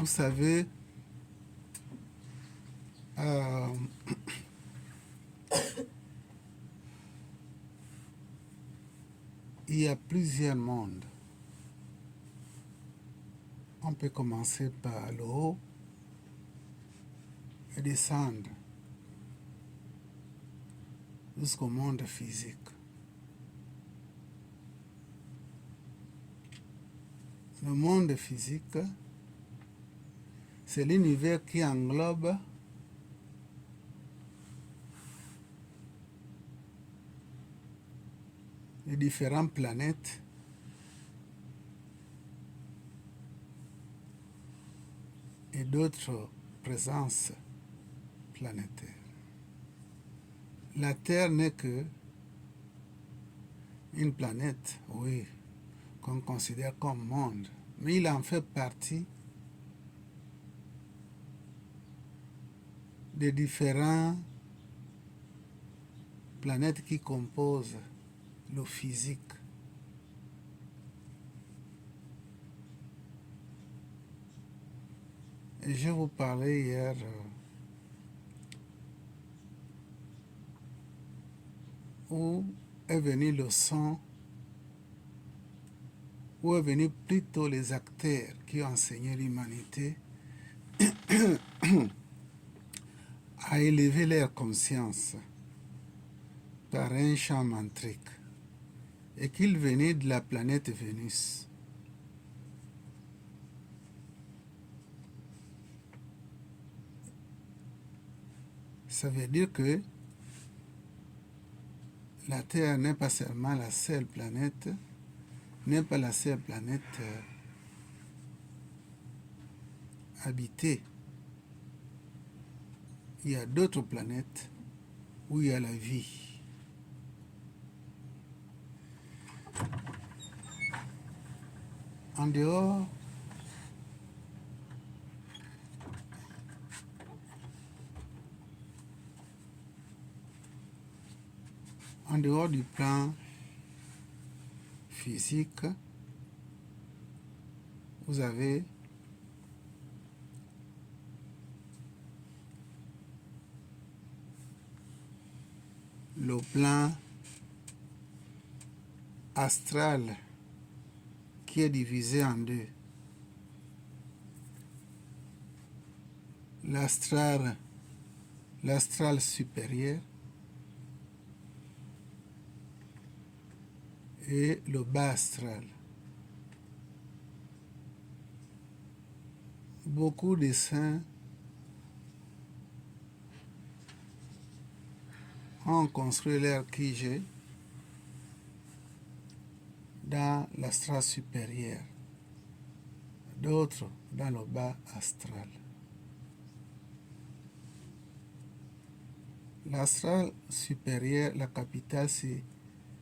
Vous savez, il y a plusieurs mondes. On peut commencer par le haut et descendre jusqu'au monde physique. Le monde physique, c'est l'univers qui englobe les différentes planètes et d'autres présences planétaires. La Terre n'est que une planète, oui, qu'on considère comme monde, mais il en fait partie des différentes planètes qui composent le physique. Et je vous parlais hier où est venu le son, où est venu plutôt les acteurs qui ont enseigné l'humanité à élever leur conscience par un chant mantrique, et qu'ils venaient de la planète Vénus. Ça veut dire que la Terre n'est pas seulement la seule planète, n'est pas la seule planète habitée. Il y a d'autres planètes où il y a la vie. En dehors du plan physique, vous avez le plan astral qui est divisé en deux. L'astral supérieur et le bas astral. Beaucoup de saints ont construit leur QG dans l'astral supérieur, d'autres dans le bas astral. L'astral supérieur, la capitale, c'est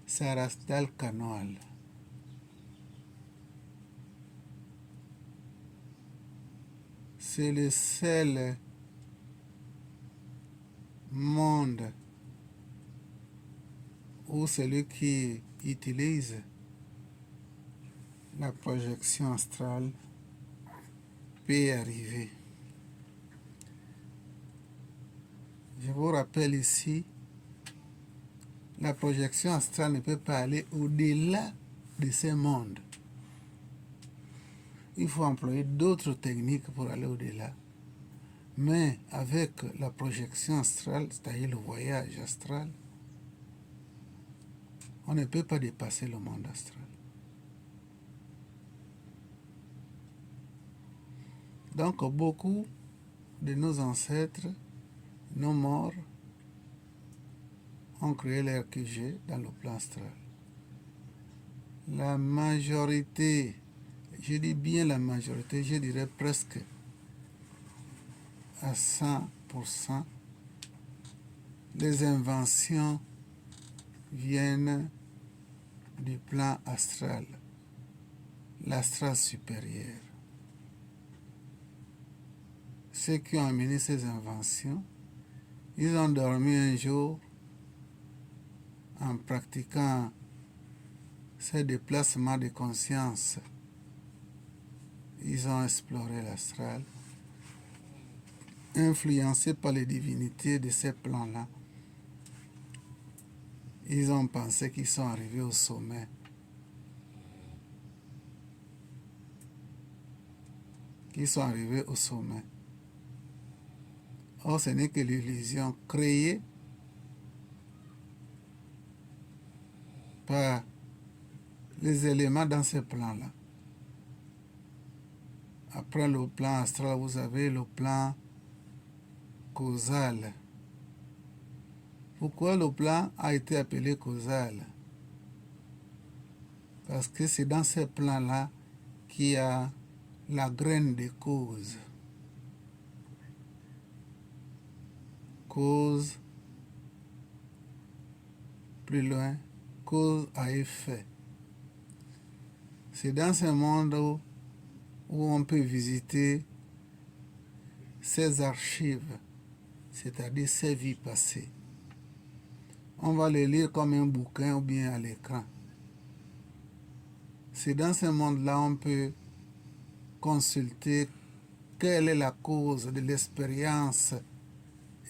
Sarastal Kanwal. C'est le seul monde où celui qui utilise la projection astrale peut y arriver. Je vous rappelle ici, la projection astrale ne peut pas aller au-delà de ces mondes. Il faut employer d'autres techniques pour aller au-delà. Mais avec la projection astrale, c'est-à-dire le voyage astral, on ne peut pas dépasser le monde astral. Donc beaucoup de nos ancêtres, nos morts, ont créé leur QG dans le plan astral. La majorité, je dis bien la majorité, je dirais presque à 100%, les inventions viennent du plan astral, l'astral supérieur. Ceux qui ont amené ces inventions, ils ont dormi un jour en pratiquant ces déplacements de conscience ils ont exploré l'astral, influencés par les divinités de ces plans-là. Ils ont pensé qu'ils sont arrivés au sommet. Or, ce n'est que l'illusion créée par les éléments dans ce plan-là. Après le plan astral, vous avez le plan causal. Pourquoi le plan a été appelé causal? Parce que c'est dans ce plan-là qu'il y a la graine de cause. Cause, plus loin, cause à effet. C'est dans ce monde où on peut visiter ces archives, c'est-à-dire ces vies passées. On va les lire comme un bouquin ou bien à l'écran. C'est dans ce monde-là on peut consulter quelle est la cause de l'expérience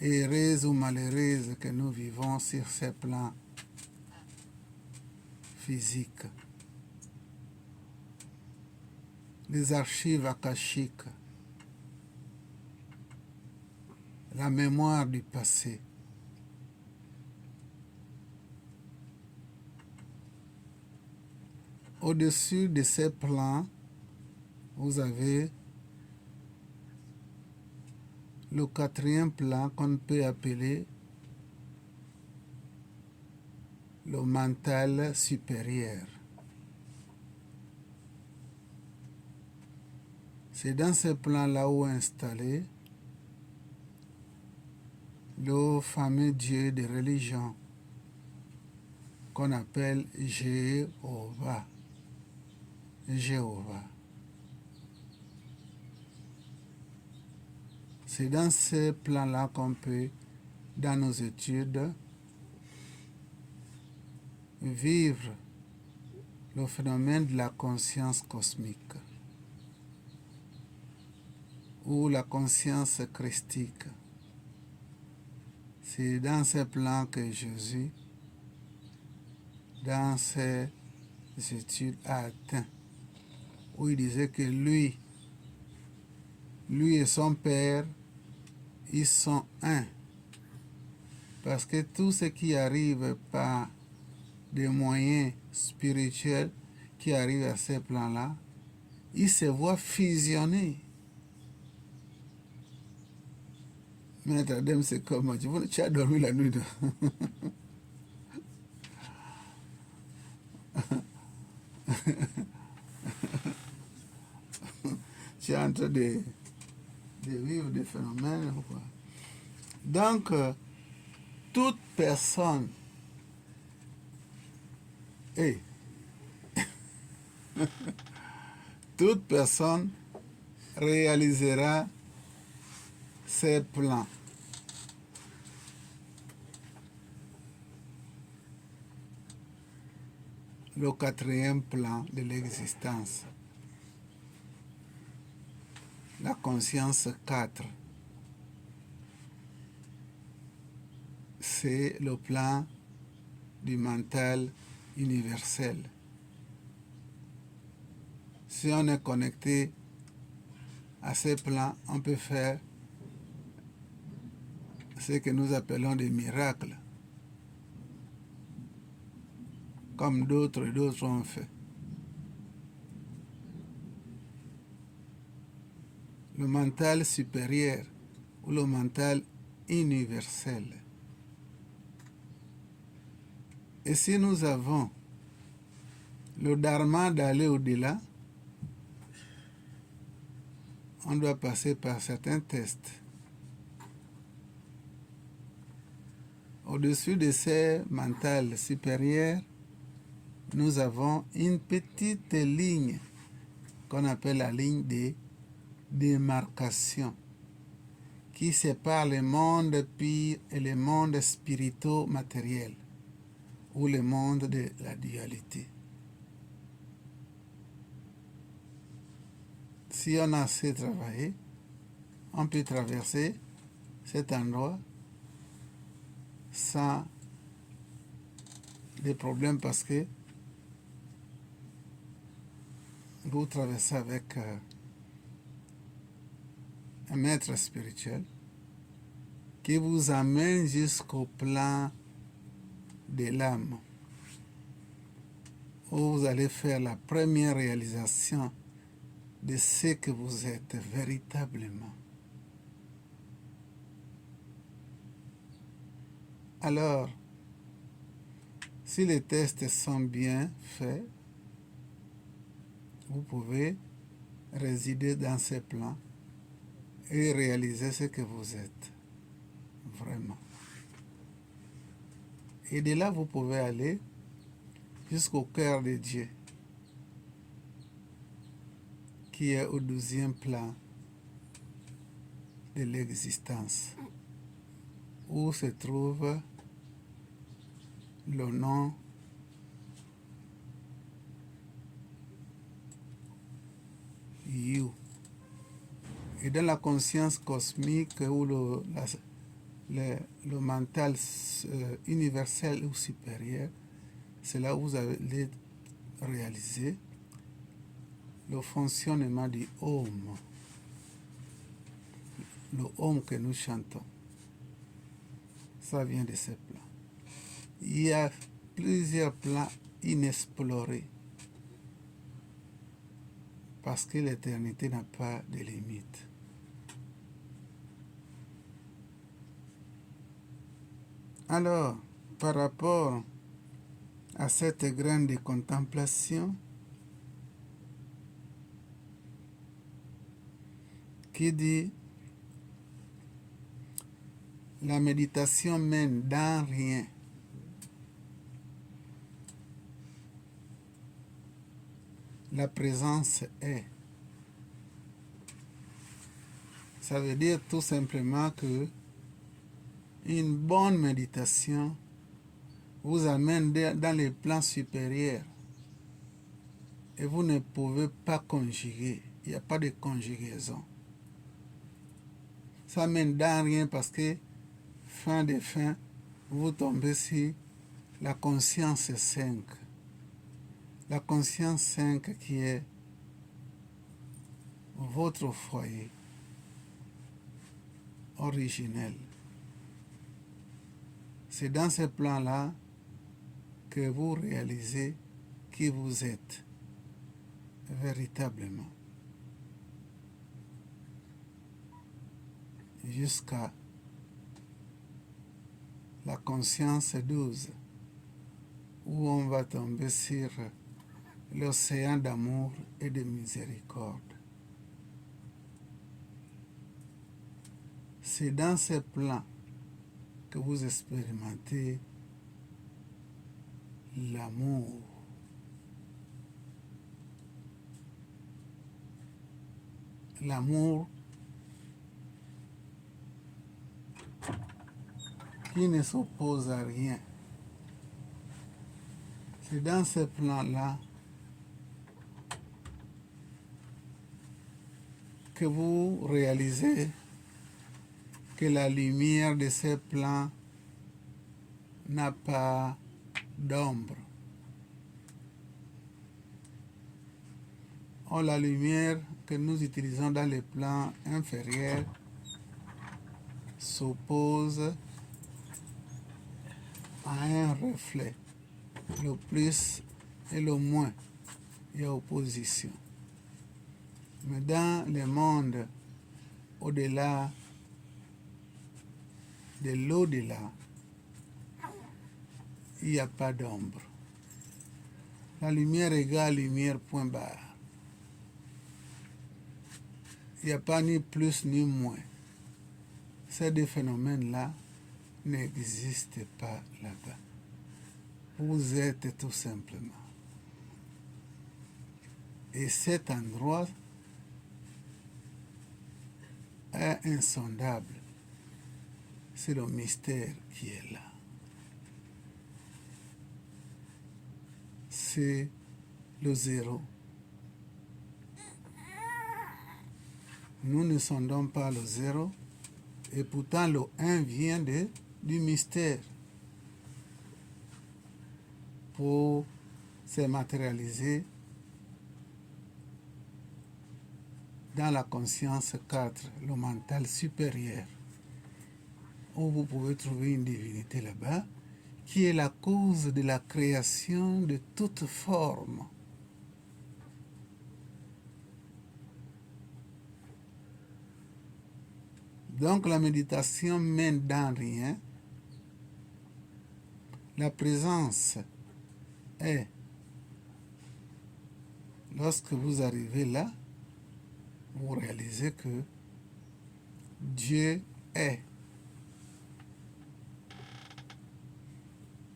heureuse ou malheureuse que nous vivons sur ces plans physiques. Les archives akashiques, la mémoire du passé. Au-dessus de ces plans, vous avez le quatrième plan qu'on peut appeler le mental supérieur. C'est dans ce plan-là où est installé le fameux Dieu de religion qu'on appelle Jéhovah. Jéhovah. C'est dans ce plan-là qu'on peut, dans nos études, vivre le phénomène de la conscience cosmique ou la conscience christique. C'est dans ce plan que Jésus, dans ses études, a atteint, où il disait que lui et son Père, ils sont un. Parce que tout ce qui arrive par des moyens spirituels qui arrivent à ces plans-là, ils se voient fusionner. Maître Adam, c'est comment? Tu as dormi la nuit. Tu es en train de vivre des phénomènes. Quoi. Donc, toute personne toute personne réalisera ses plans. Le quatrième plan de l'existence. La conscience 4. C'est le plan du mental universel. Si on est connecté à ces plans, on peut faire ce que nous appelons des miracles, comme d'autres ont fait. Le mental supérieur ou le mental universel. Et si nous avons le dharma d'aller au-delà, on doit passer par certains tests. Au-dessus de ces mentales supérieurs, nous avons une petite ligne qu'on appelle la ligne de démarcation qui sépare le monde pur et le monde spirito-matériel ou le monde de la dualité. si on a assez travaillé, on peut traverser cet endroit sans des problèmes parce que vous traversez avec un maître spirituel qui vous amène jusqu'au plan de l'âme, où vous allez faire la première réalisation de ce que vous êtes véritablement. Alors, si les tests sont bien faits, vous pouvez résider dans ces plans et réaliser ce que vous êtes vraiment. Et de là, vous pouvez aller jusqu'au cœur de Dieu, qui est au 12e plan de l'existence, où se trouve le nom You. Et dans la conscience cosmique ou le mental universel ou supérieur, c'est là où vous allez réaliser le fonctionnement du Om, le Om que nous chantons. Ça vient de ce plan. Il y a plusieurs plans inexplorés parce que l'éternité n'a pas de limite. Alors, par rapport à cette grande contemplation qui dit la méditation mène dans rien. La présence est. Ça veut dire tout simplement que une bonne méditation vous amène dans les plans supérieurs et vous ne pouvez pas conjuguer. Il n'y a pas de conjugaison. Ça mène dans rien parce que fin de fin, vous tombez sur la conscience 5. La conscience 5 qui est votre foyer originel. C'est dans ce plan-là que vous réalisez qui vous êtes véritablement. Jusqu'à la conscience 12, où on va tomber sur l'océan d'amour et de miséricorde. C'est dans ce plan que vous expérimentez l'amour. L'amour qui ne s'oppose à rien. C'est dans ce plan-là que vous réalisez que la lumière de ce plan n'a pas d'ombre. Or, la lumière que nous utilisons dans les plans inférieurs s'oppose à un reflet. Le plus et le moins, il y a opposition. Mais dans le monde au-delà de l'au-delà, il n'y a pas d'ombre. La lumière égale lumière, point barre. Il n'y a pas ni plus ni moins. Ces deux phénomènes-là n'existent pas là-bas. Vous êtes tout simplement. Et cet endroit est insondable. C'est le mystère qui est là. C'est le zéro. nous ne sondons pas le 0, et pourtant le 1 vient du mystère pour se matérialiser dans la conscience 4, le mental supérieur, où vous pouvez trouver une divinité là-bas, qui est la cause de la création de toute forme. Donc la méditation mène dans rien. La présence est, lorsque vous arrivez là, vous réalisez que Dieu est.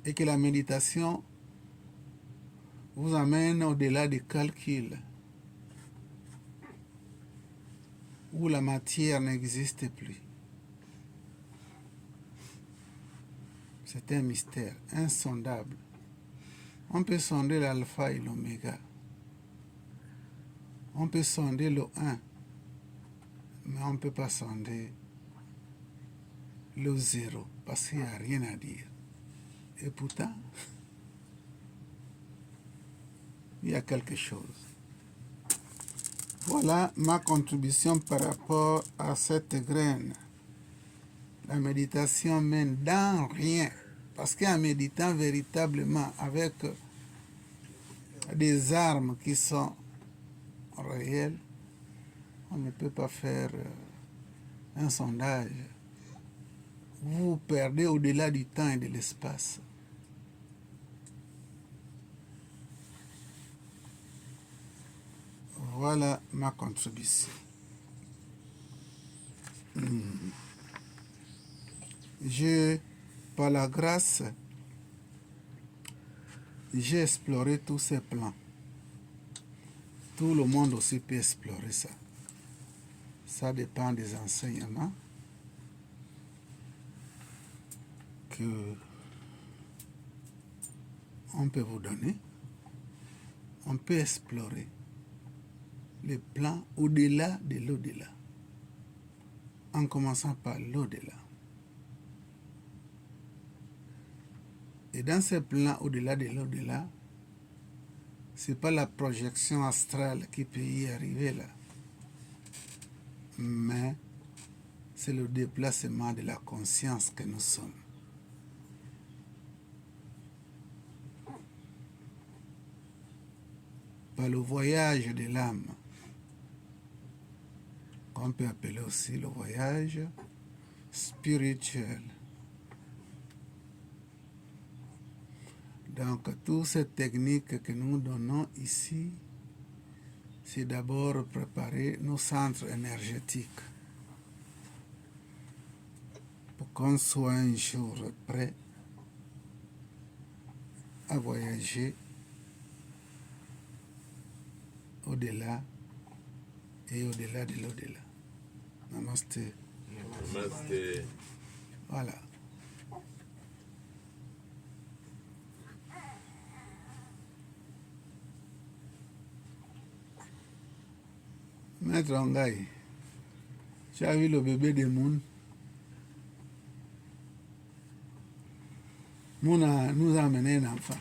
Et que la méditation vous amène au-delà des calculs, où la matière n'existe plus. C'est un mystère insondable. On peut sonder l'alpha et l'oméga. On peut sonder le 1, mais on ne peut pas sonder le 0, parce qu'il n'y a rien à dire. Et pourtant, il y a quelque chose. Voilà ma contribution par rapport à cette graine. La méditation mène dans rien. Parce qu'en méditant véritablement avec des armes qui sont réelles, on ne peut pas faire un sondage. Vous vous perdez au-delà du temps et de l'espace. Voilà ma contribution. Par la grâce, j'ai exploré tous ces plans. Tout le monde aussi peut explorer ça. Ça dépend des enseignements que on peut vous donner. On peut explorer les plans au-delà de l'au-delà, en commençant par l'au-delà. Et dans ces plans au-delà de l'au-delà, ce n'est pas la projection astrale qui peut y arriver là, mais c'est le déplacement de la conscience que nous sommes. Par le voyage de l'âme, qu'on peut appeler aussi le voyage spirituel. Donc, toutes ces techniques que nous donnons ici, c'est d'abord préparer nos centres énergétiques pour qu'on soit un jour prêt à voyager au-delà et au-delà de l'au-delà. Namasté. Namasté. Voilà. Maître Ongaï, tu as vu le bébé de Moon? Moon nous a amené un enfant.